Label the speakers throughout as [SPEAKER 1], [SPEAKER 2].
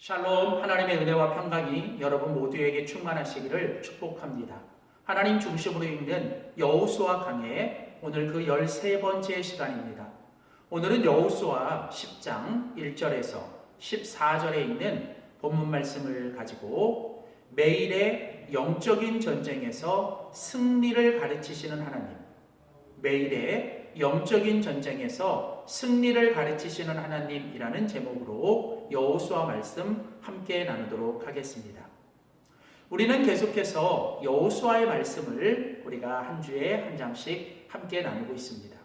[SPEAKER 1] 샬롬, 하나님의 은혜와 평강이 여러분 모두에게 충만하시기를 축복합니다. 하나님 중심으로 읽는 여호수아 강해 오늘 그 13번째 시간입니다. 오늘은 여호수아 10장 1절에서 14절에 있는 본문 말씀을 가지고 매일의 영적인 전쟁에서 승리를 가르치시는 하나님, 매일의 영적인 전쟁에서 승리를 가르치시는 하나님이라는 제목으로 여호수아 말씀 함께 나누도록 하겠습니다. 우리는 계속해서 여호수아의 말씀을 우리가 한 주에 한 장씩 함께 나누고 있습니다.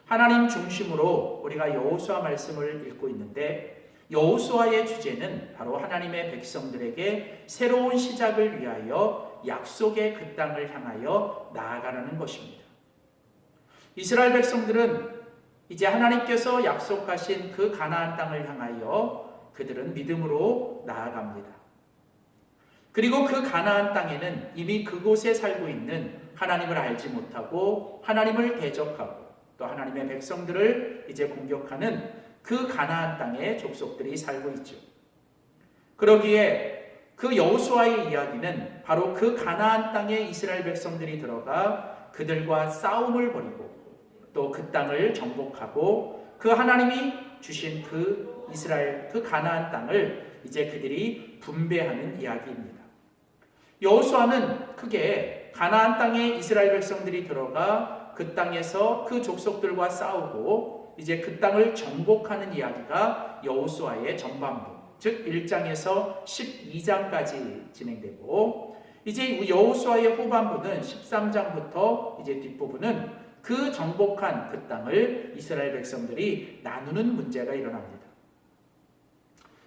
[SPEAKER 1] 하나님 중심으로 우리가 여호수아 말씀을 읽고 있는데, 여호수아의 주제는 바로 하나님의 백성들에게 새로운 시작을 위하여 약속의 그 땅을 향하여 나아가라는 것입니다. 이스라엘 백성들은 이제 하나님께서 약속하신 그 가나안 땅을 향하여 그들은 믿음으로 나아갑니다. 그리고 그 가나안 땅에는 이미 그곳에 살고 있는 하나님을 알지 못하고 하나님을 대적하고 또 하나님의 백성들을 이제 공격하는 그 가나안 땅의 족속들이 살고 있죠. 그러기에 그 여호수아의 이야기는 바로 그 가나안 땅에 이스라엘 백성들이 들어가 그들과 싸움을 벌이고 또 그 땅을 정복하고 그 하나님이 주신 그 이스라엘, 그 가나안 땅을 이제 그들이 분배하는 이야기입니다. 여호수아는 크게 가나안 땅에 이스라엘 백성들이 들어가 그 땅에서 그 족속들과 싸우고 이제 그 땅을 정복하는 이야기가 여호수아의 전반부, 즉 1장에서 12장까지 진행되고, 이제 여호수아의 후반부는 13장부터 이제 뒷부분은 그 정복한 그 땅을 이스라엘 백성들이 나누는 문제가 일어납니다.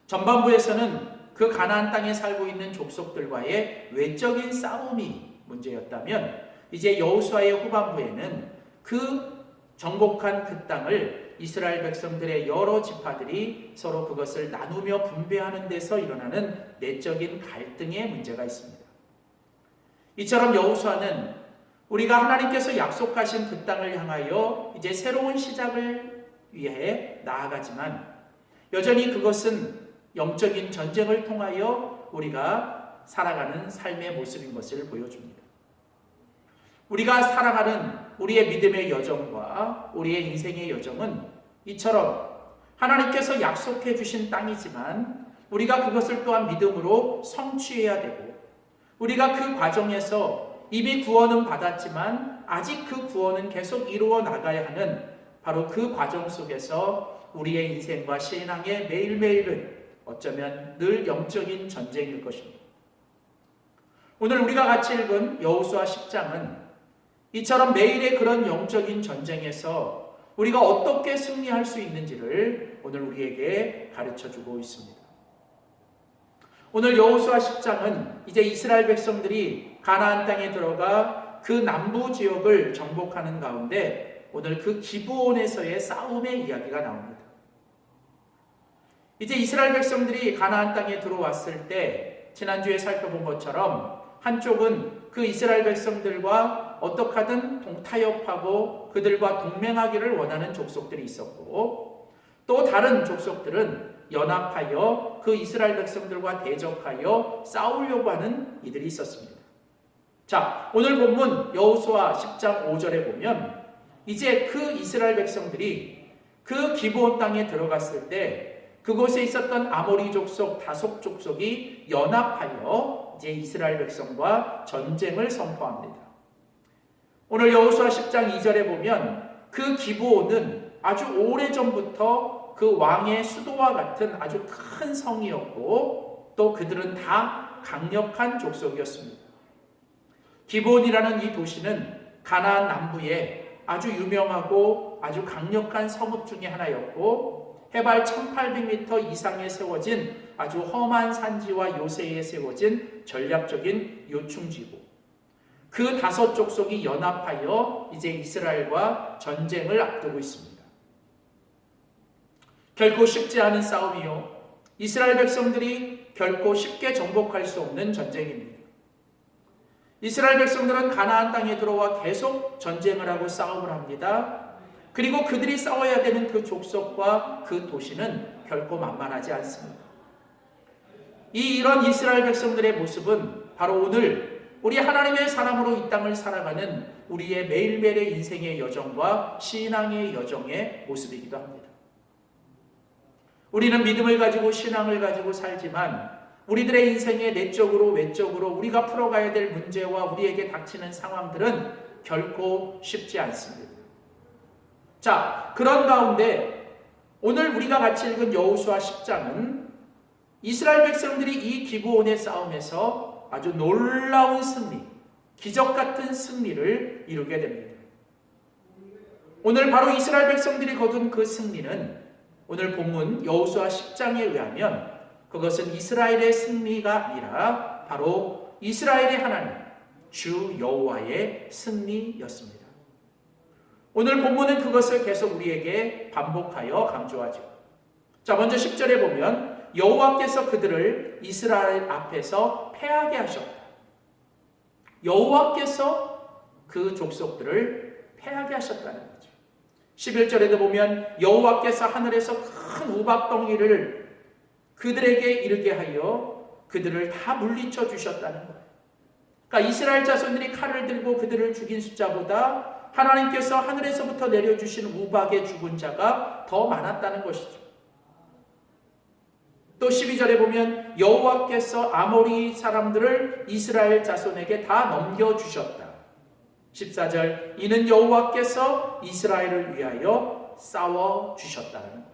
[SPEAKER 1] 전반부에서는 그 가나안 땅에 살고 있는 족속들과의 외적인 싸움이 문제였다면, 이제 여호수아의 후반부에는 그 정복한 그 땅을 이스라엘 백성들의 여러 지파들이 서로 그것을 나누며 분배하는 데서 일어나는 내적인 갈등의 문제가 있습니다. 이처럼 여호수아는 우리가 하나님께서 약속하신 그 땅을 향하여 이제 새로운 시작을 위해 나아가지만 여전히 그것은 영적인 전쟁을 통하여 우리가 살아가는 삶의 모습인 것을 보여줍니다. 우리가 살아가는 우리의 믿음의 여정과 우리의 인생의 여정은 이처럼 하나님께서 약속해 주신 땅이지만 우리가 그것을 또한 믿음으로 성취해야 되고, 우리가 그 과정에서 이미 구원은 받았지만 아직 그 구원은 계속 이루어 나가야 하는 바로 그 과정 속에서 우리의 인생과 신앙의 매일매일은 어쩌면 늘 영적인 전쟁일 것입니다. 오늘 우리가 같이 읽은 여호수아 10장은 이처럼 매일의 그런 영적인 전쟁에서 우리가 어떻게 승리할 수 있는지를 오늘 우리에게 가르쳐주고 있습니다. 오늘 여호수아 10장은 이제 이스라엘 백성들이 가나안 땅에 들어가 그 남부 지역을 정복하는 가운데 오늘 그 기브온에서의 싸움의 이야기가 나옵니다. 이제 이스라엘 백성들이 가나안 땅에 들어왔을 때 지난주에 살펴본 것처럼 한쪽은 그 이스라엘 백성들과 어떻게 하든 동타협하고 그들과 동맹하기를 원하는 족속들이 있었고, 또 다른 족속들은 연합하여 그 이스라엘 백성들과 대적하여 싸우려고 하는 이들이 있었습니다. 자, 오늘 본문 여호수아 10장 5절에 보면 이제 그 이스라엘 백성들이 그 기브온 땅에 들어갔을 때 그곳에 있었던 아모리 족속 다섯 족속이 연합하여 이제 이스라엘 백성과 전쟁을 선포합니다. 오늘 여호수아 10장 2절에 보면 그 기브온은 아주 오래전부터 그 왕의 수도와 같은 아주 큰 성이었고 또 그들은 다 강력한 족속이었습니다. 기브온이라는 이 도시는 가나안 남부에 아주 유명하고 아주 강력한 성읍 중에 하나였고, 해발 1800m 이상에 세워진 아주 험한 산지와 요새에 세워진 전략적인 요충지고, 그 다섯 족속이 연합하여 이제 이스라엘과 전쟁을 앞두고 있습니다. 결코 쉽지 않은 싸움이요, 이스라엘 백성들이 결코 쉽게 정복할 수 없는 전쟁입니다. 이스라엘 백성들은 가나안 땅에 들어와 계속 전쟁을 하고 싸움을 합니다. 그리고 그들이 싸워야 되는 그 족속과 그 도시는 결코 만만하지 않습니다. 이런 이스라엘 백성들의 모습은 바로 오늘 우리 하나님의 사람으로 이 땅을 살아가는 우리의 매일매일의 인생의 여정과 신앙의 여정의 모습이기도 합니다. 우리는 믿음을 가지고 신앙을 가지고 살지만 우리들의 인생의 내적으로 외적으로 우리가 풀어가야 될 문제와 우리에게 닥치는 상황들은 결코 쉽지 않습니다. 자, 그런 가운데 오늘 우리가 같이 읽은 여호수아 10장은 이스라엘 백성들이 이 기브온의 싸움에서 아주 놀라운 승리, 기적 같은 승리를 이루게 됩니다. 오늘 바로 이스라엘 백성들이 거둔 그 승리는 오늘 본문 여호수아 10장에 의하면 그것은 이스라엘의 승리가 아니라 바로 이스라엘의 하나님 주 여호와의 승리였습니다. 오늘 본문은 그것을 계속 우리에게 반복하여 강조하죠. 자, 먼저 10절에 보면 여호와께서 그들을 이스라엘 앞에서 패하게 하셨다. 여호와께서 그 족속들을 패하게 하셨다는 거죠. 11절에도 보면 여호와께서 하늘에서 큰 우박덩이를 그들에게 이르게 하여 그들을 다 물리쳐 주셨다는 거예요. 그러니까 이스라엘 자손들이 칼을 들고 그들을 죽인 숫자보다 하나님께서 하늘에서부터 내려주신 우박의 죽은 자가 더 많았다는 것이죠. 또 12절에 보면 여호와께서 아모리 사람들을 이스라엘 자손에게 다 넘겨주셨다. 14절 이는 여호와께서 이스라엘을 위하여 싸워주셨다는 거예요.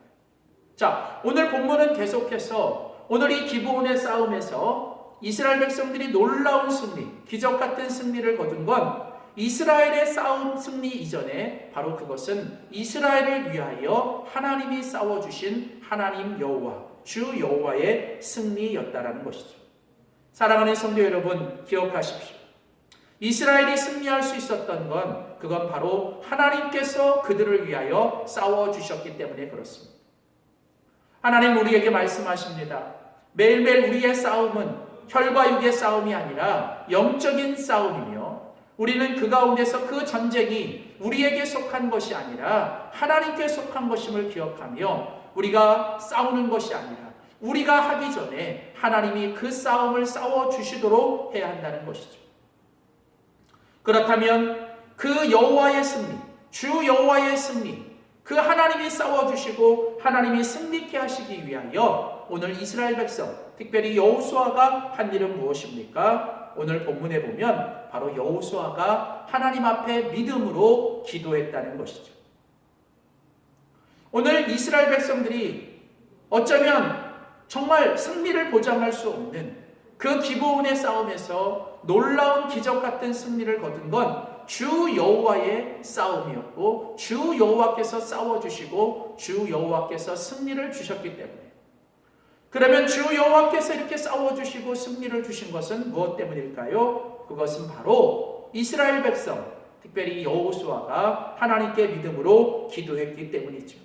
[SPEAKER 1] 자, 오늘 본문은 계속해서 오늘 이 기브온의 싸움에서 이스라엘 백성들이 놀라운 승리, 기적 같은 승리를 거둔 건 이스라엘의 싸움 승리 이전에 바로 그것은 이스라엘을 위하여 하나님이 싸워주신 하나님 여호와, 주 여호와의 승리였다라는 것이죠. 사랑하는 성도 여러분, 기억하십시오. 이스라엘이 승리할 수 있었던 건 그건 바로 하나님께서 그들을 위하여 싸워주셨기 때문에 그렇습니다. 하나님 우리에게 말씀하십니다. 매일매일 우리의 싸움은 혈과 육의 싸움이 아니라 영적인 싸움이며 우리는 그 가운데서 그 전쟁이 우리에게 속한 것이 아니라 하나님께 속한 것임을 기억하며 우리가 싸우는 것이 아니라 우리가 하기 전에 하나님이 그 싸움을 싸워주시도록 해야 한다는 것이죠. 그렇다면 그 여호와의 승리, 주 여호와의 승리, 그 하나님이 싸워주시고 하나님이 승리케 하시기 위하여 오늘 이스라엘 백성, 특별히 여호수아가 한 일은 무엇입니까? 오늘 본문에 보면 바로 여호수아가 하나님 앞에 믿음으로 기도했다는 것이죠. 오늘 이스라엘 백성들이 어쩌면 정말 승리를 보장할 수 없는 그 기브온의 싸움에서 놀라운 기적 같은 승리를 거둔 건 주 여호와의 싸움이었고 주 여호와께서 싸워주시고 주 여호와께서 승리를 주셨기 때문에, 그러면 주 여호와께서 이렇게 싸워주시고 승리를 주신 것은 무엇 때문일까요? 그것은 바로 이스라엘 백성, 특별히 여호수아가 하나님께 믿음으로 기도했기 때문이죠.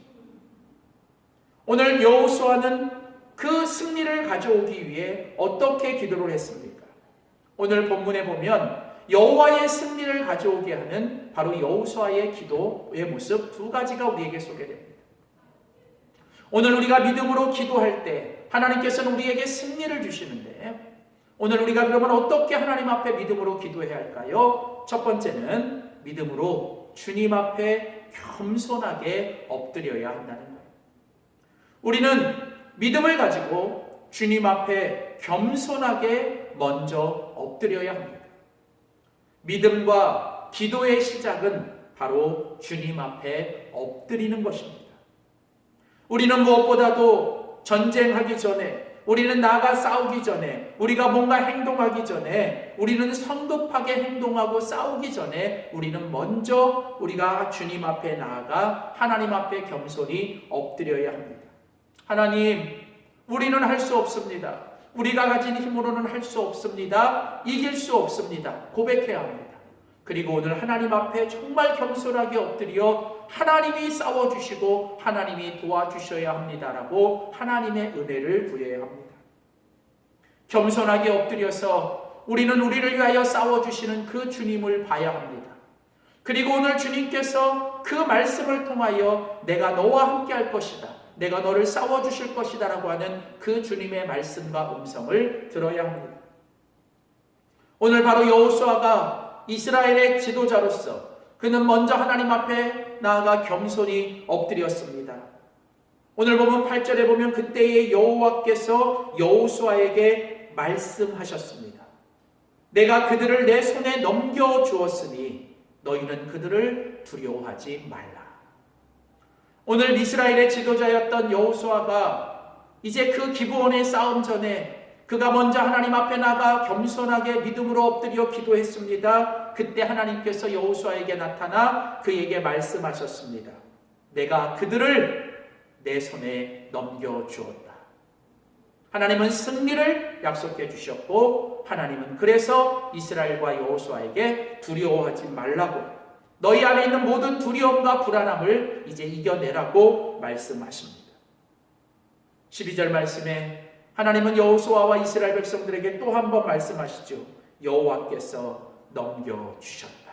[SPEAKER 1] 오늘 여호수아는 그 승리를 가져오기 위해 어떻게 기도를 했습니까? 오늘 본문에 보면 여호와의 승리를 가져오게 하는 바로 여호수아의 기도의 모습 두 가지가 우리에게 소개됩니다. 오늘 우리가 믿음으로 기도할 때 하나님께서는 우리에게 승리를 주시는데 오늘 우리가 그러면 어떻게 하나님 앞에 믿음으로 기도해야 할까요? 첫 번째는 믿음으로 주님 앞에 겸손하게 엎드려야 한다는 거예요. 우리는 믿음을 가지고 주님 앞에 겸손하게 먼저 엎드려야 합니다. 믿음과 기도의 시작은 바로 주님 앞에 엎드리는 것입니다. 우리는 무엇보다도 전쟁하기 전에, 우리는 나가 싸우기 전에, 우리가 뭔가 행동하기 전에, 우리는 성급하게 행동하고 싸우기 전에 우리는 먼저 우리가 주님 앞에 나아가 하나님 앞에 겸손히 엎드려야 합니다. 하나님, 우리는 할 수 없습니다. 우리가 가진 힘으로는 할 수 없습니다. 이길 수 없습니다. 고백해야 합니다. 그리고 오늘 하나님 앞에 정말 겸손하게 엎드려 하나님이 싸워주시고 하나님이 도와주셔야 합니다라고 하나님의 은혜를 구해야 합니다. 겸손하게 엎드려서 우리는 우리를 위하여 싸워주시는 그 주님을 봐야 합니다. 그리고 오늘 주님께서 그 말씀을 통하여 내가 너와 함께 할 것이다, 내가 너를 싸워주실 것이다 라고 하는 그 주님의 말씀과 음성을 들어야 합니다. 오늘 바로 여호수아가 이스라엘의 지도자로서 그는 먼저 하나님 앞에 나아가 겸손히 엎드렸습니다. 오늘 보면 8절에 보면 그때의 여호와께서 여호수아에게 말씀하셨습니다. 내가 그들을 내 손에 넘겨주었으니 너희는 그들을 두려워하지 말라. 오늘 이스라엘의 지도자였던 여호수아가 이제 그 기브온의 싸움 전에 그가 먼저 하나님 앞에 나가 겸손하게 믿음으로 엎드려 기도했습니다. 그때 하나님께서 여호수아에게 나타나 그에게 말씀하셨습니다. 내가 그들을 내 손에 넘겨주었다. 하나님은 승리를 약속해 주셨고 하나님은 그래서 이스라엘과 여호수아에게 두려워하지 말라고, 너희 안에 있는 모든 두려움과 불안함을 이제 이겨내라고 말씀하십니다. 12절 말씀에 하나님은 여호수아와 이스라엘 백성들에게 또 한 번 말씀하시죠. 여호와께서 넘겨주셨다.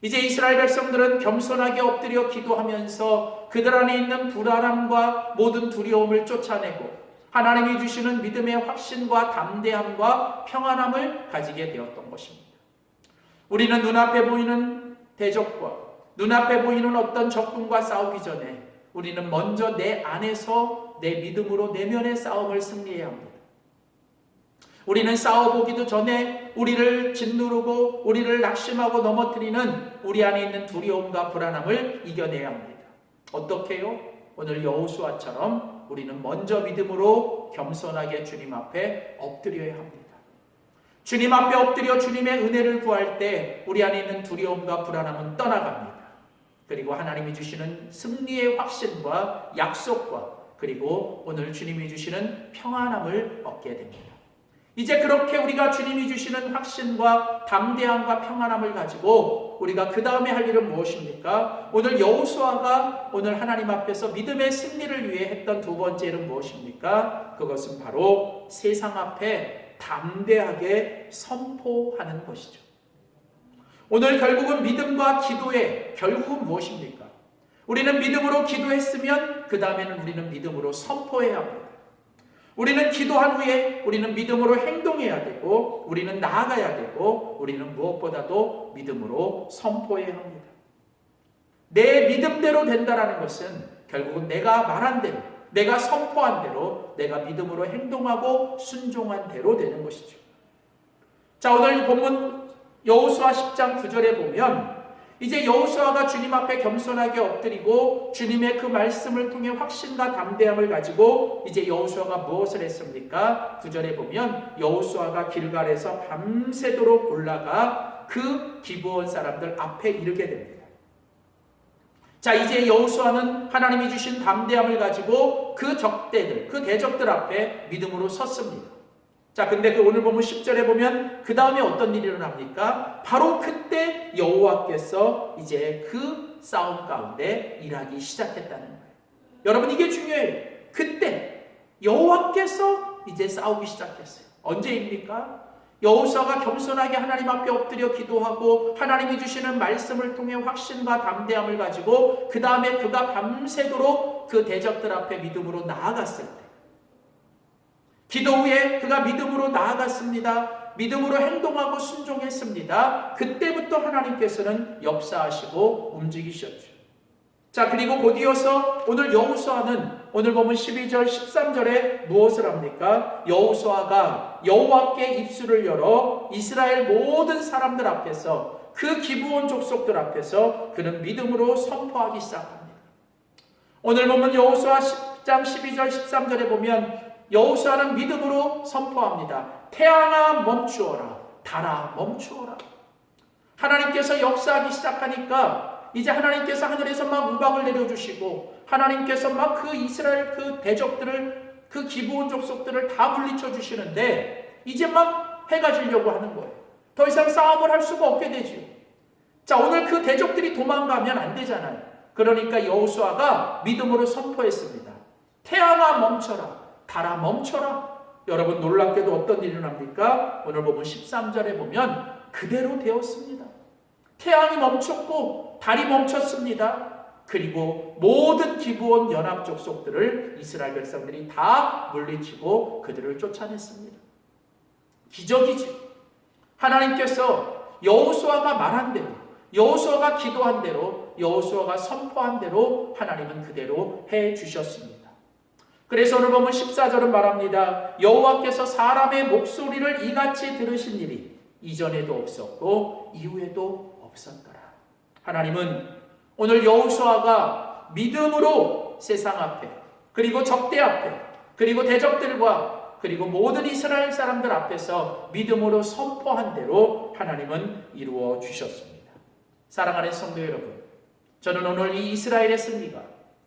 [SPEAKER 1] 이제 이스라엘 백성들은 겸손하게 엎드려 기도하면서 그들 안에 있는 불안함과 모든 두려움을 쫓아내고 하나님이 주시는 믿음의 확신과 담대함과 평안함을 가지게 되었던 것입니다. 우리는 눈앞에 보이는 대적과 눈앞에 보이는 어떤 적군과 싸우기 전에 우리는 먼저 내 안에서 내 믿음으로 내면의 싸움을 승리해야 합니다. 우리는 싸워보기도 전에 우리를 짓누르고 우리를 낙심하고 넘어뜨리는 우리 안에 있는 두려움과 불안함을 이겨내야 합니다. 어떻게 해요? 오늘 여호수아처럼 우리는 먼저 믿음으로 겸손하게 주님 앞에 엎드려야 합니다. 주님 앞에 엎드려 주님의 은혜를 구할 때 우리 안에 있는 두려움과 불안함은 떠나갑니다. 그리고 하나님이 주시는 승리의 확신과 약속과 그리고 오늘 주님이 주시는 평안함을 얻게 됩니다. 이제 그렇게 우리가 주님이 주시는 확신과 담대함과 평안함을 가지고 우리가 그 다음에 할 일은 무엇입니까? 오늘 여호수아가 오늘 하나님 앞에서 믿음의 승리를 위해 했던 두 번째 일은 무엇입니까? 그것은 바로 세상 앞에 담대하게 선포하는 것이죠. 오늘 결국은 믿음과 기도의 결국은 무엇입니까? 우리는 믿음으로 기도했으면 그 다음에는 우리는 믿음으로 선포해야 합니다. 우리는 기도한 후에 우리는 믿음으로 행동해야 되고 우리는 나아가야 되고 우리는 무엇보다도 믿음으로 선포해야 합니다. 내 믿음대로 된다라는 것은 결국은 내가 말한 대로, 내가 선포한 대로, 내가 믿음으로 행동하고 순종한 대로 되는 것이죠. 자, 오늘 본문 여호수아 10장 9절에 보면 이제 여호수아가 주님 앞에 겸손하게 엎드리고 주님의 그 말씀을 통해 확신과 담대함을 가지고 이제 여호수아가 무엇을 했습니까? 9절에 보면 여호수아가 길갈에서 밤새도록 올라가 그 기브온 사람들 앞에 이르게 됩니다. 자, 이제 여호수아는 하나님이 주신 담대함을 가지고 그 적대들, 그 대적들 앞에 믿음으로 섰습니다. 자, 근데 오늘 보면 10절에 보면 그 다음에 어떤 일이 일어납니까? 바로 그때 여호와께서 이제 그 싸움 가운데 일하기 시작했다는 거예요. 여러분, 이게 중요해요. 그때 여호와께서 이제 싸우기 시작했어요. 언제입니까? 여호수아가 겸손하게 하나님 앞에 엎드려 기도하고 하나님이 주시는 말씀을 통해 확신과 담대함을 가지고 그 다음에 그가 밤새도록 그 대적들 앞에 믿음으로 나아갔을 때, 기도 후에 그가 믿음으로 나아갔습니다. 믿음으로 행동하고 순종했습니다. 그때부터 하나님께서는 역사하시고 움직이셨죠. 자, 그리고 곧이어서 오늘 여호수아는 오늘 보면 12절 13절에 무엇을 합니까? 여호수아가 여호와께 입술을 열어 이스라엘 모든 사람들 앞에서 그 기브온 족속들 앞에서 그는 믿음으로 선포하기 시작합니다. 오늘 보면 여호수아 10장 12절 13절에 보면 여호수아는 믿음으로 선포합니다. 태양아 멈추어라, 달아 멈추어라. 하나님께서 역사하기 시작하니까 이제 하나님께서 하늘에서 막 우박을 내려주시고 하나님께서 막 그 이스라엘 그 대적들을, 그 기브온 족속들을 다 물리쳐 주시는데 이제 막 해가 지려고 하는 거예요. 더 이상 싸움을 할 수가 없게 되죠. 자, 오늘 그 대적들이 도망가면 안 되잖아요. 그러니까 여호수아가 믿음으로 선포했습니다. 태양아 멈춰라, 달아 멈춰라. 여러분, 놀랍게도 어떤 일이 일어납니까? 오늘 보면 13절에 보면 그대로 되었습니다. 태양이 멈췄고 달이 멈췄습니다. 그리고 모든 기브온 연합 족속들을 이스라엘 백성들이 다 물리치고 그들을 쫓아냈습니다. 기적이지. 하나님께서 여호수아가 말한 대로, 여호수아가 기도한 대로, 여호수아가 선포한 대로 하나님은 그대로 해 주셨습니다. 그래서 오늘 보면 14절은 말합니다. 여호와께서 사람의 목소리를 이같이 들으신 일이 이전에도 없었고 이후에도 없었더라. 하나님은 오늘 여호수아가 믿음으로 세상 앞에, 그리고 적대 앞에, 그리고 대적들과, 그리고 모든 이스라엘 사람들 앞에서 믿음으로 선포한 대로 하나님은 이루어 주셨습니다. 사랑하는 성도 여러분, 저는 오늘 이 이스라엘의 승리가,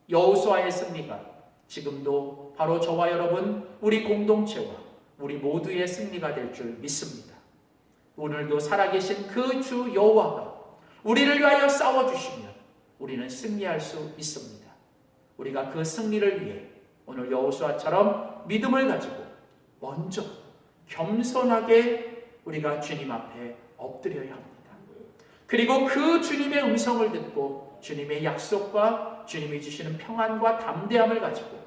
[SPEAKER 1] 여호수아의 승리가 지금도 바로 저와 여러분, 우리 공동체와 우리 모두의 승리가 될 줄 믿습니다. 오늘도 살아계신 그 주 여호와가 우리를 위하여 싸워주시면 우리는 승리할 수 있습니다. 우리가 그 승리를 위해 오늘 여호수아처럼 믿음을 가지고 먼저 겸손하게 우리가 주님 앞에 엎드려야 합니다. 그리고 그 주님의 음성을 듣고 주님의 약속과 주님이 주시는 평안과 담대함을 가지고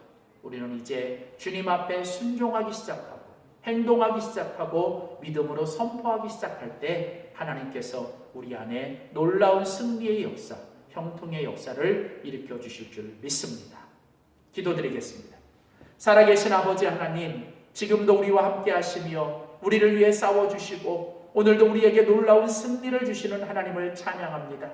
[SPEAKER 1] 우리는 이제 주님 앞에 순종하기 시작하고 행동하기 시작하고 믿음으로 선포하기 시작할 때 하나님께서 우리 안에 놀라운 승리의 역사, 형통의 역사를 일으켜 주실 줄 믿습니다. 기도드리겠습니다. 살아계신 아버지 하나님, 지금도 우리와 함께 하시며 우리를 위해 싸워주시고 오늘도 우리에게 놀라운 승리를 주시는 하나님을 찬양합니다.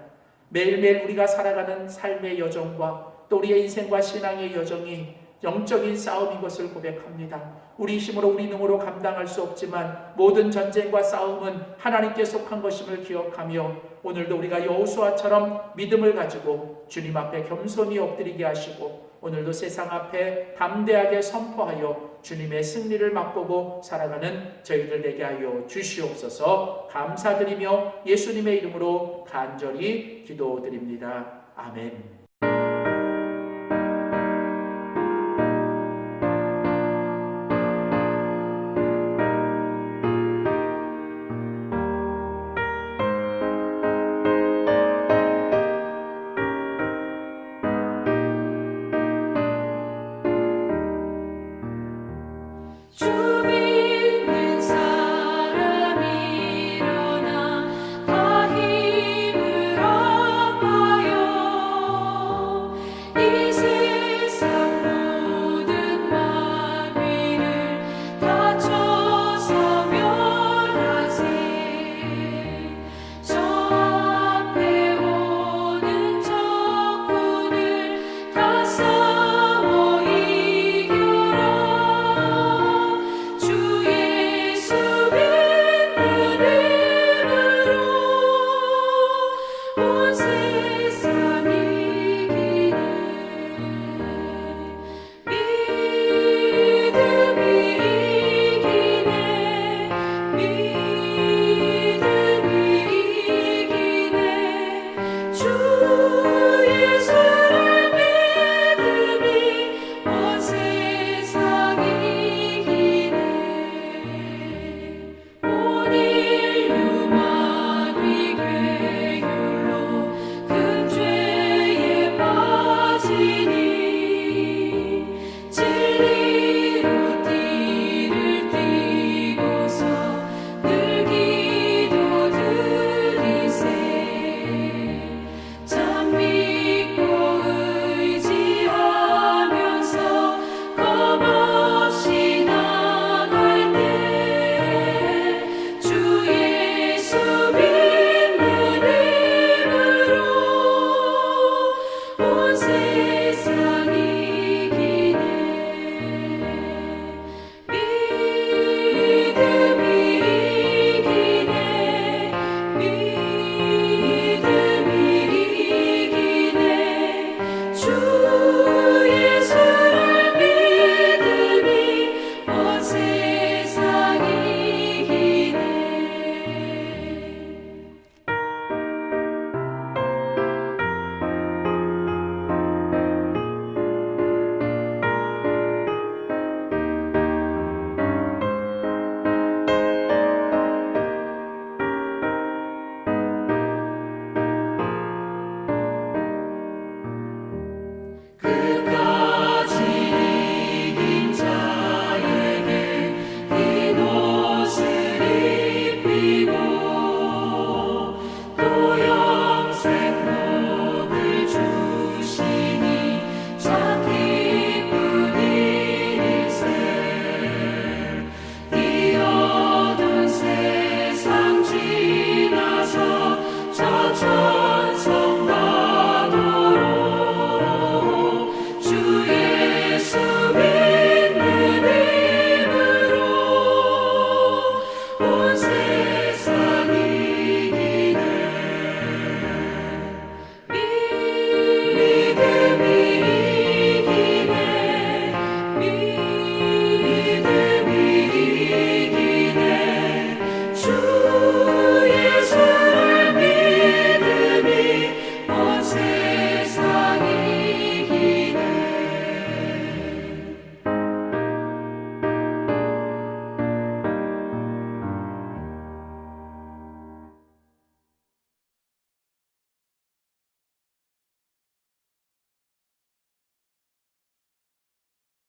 [SPEAKER 1] 매일매일 우리가 살아가는 삶의 여정과 또 우리의 인생과 신앙의 여정이 영적인 싸움인 것을 고백합니다. 우리 힘으로 우리 능으로 감당할 수 없지만 모든 전쟁과 싸움은 하나님께 속한 것임을 기억하며 오늘도 우리가 여호수아처럼 믿음을 가지고 주님 앞에 겸손히 엎드리게 하시고 오늘도 세상 앞에 담대하게 선포하여 주님의 승리를 맛보고 살아가는 저희들 되게 하여 주시옵소서. 감사드리며 예수님의 이름으로 간절히 기도드립니다. 아멘.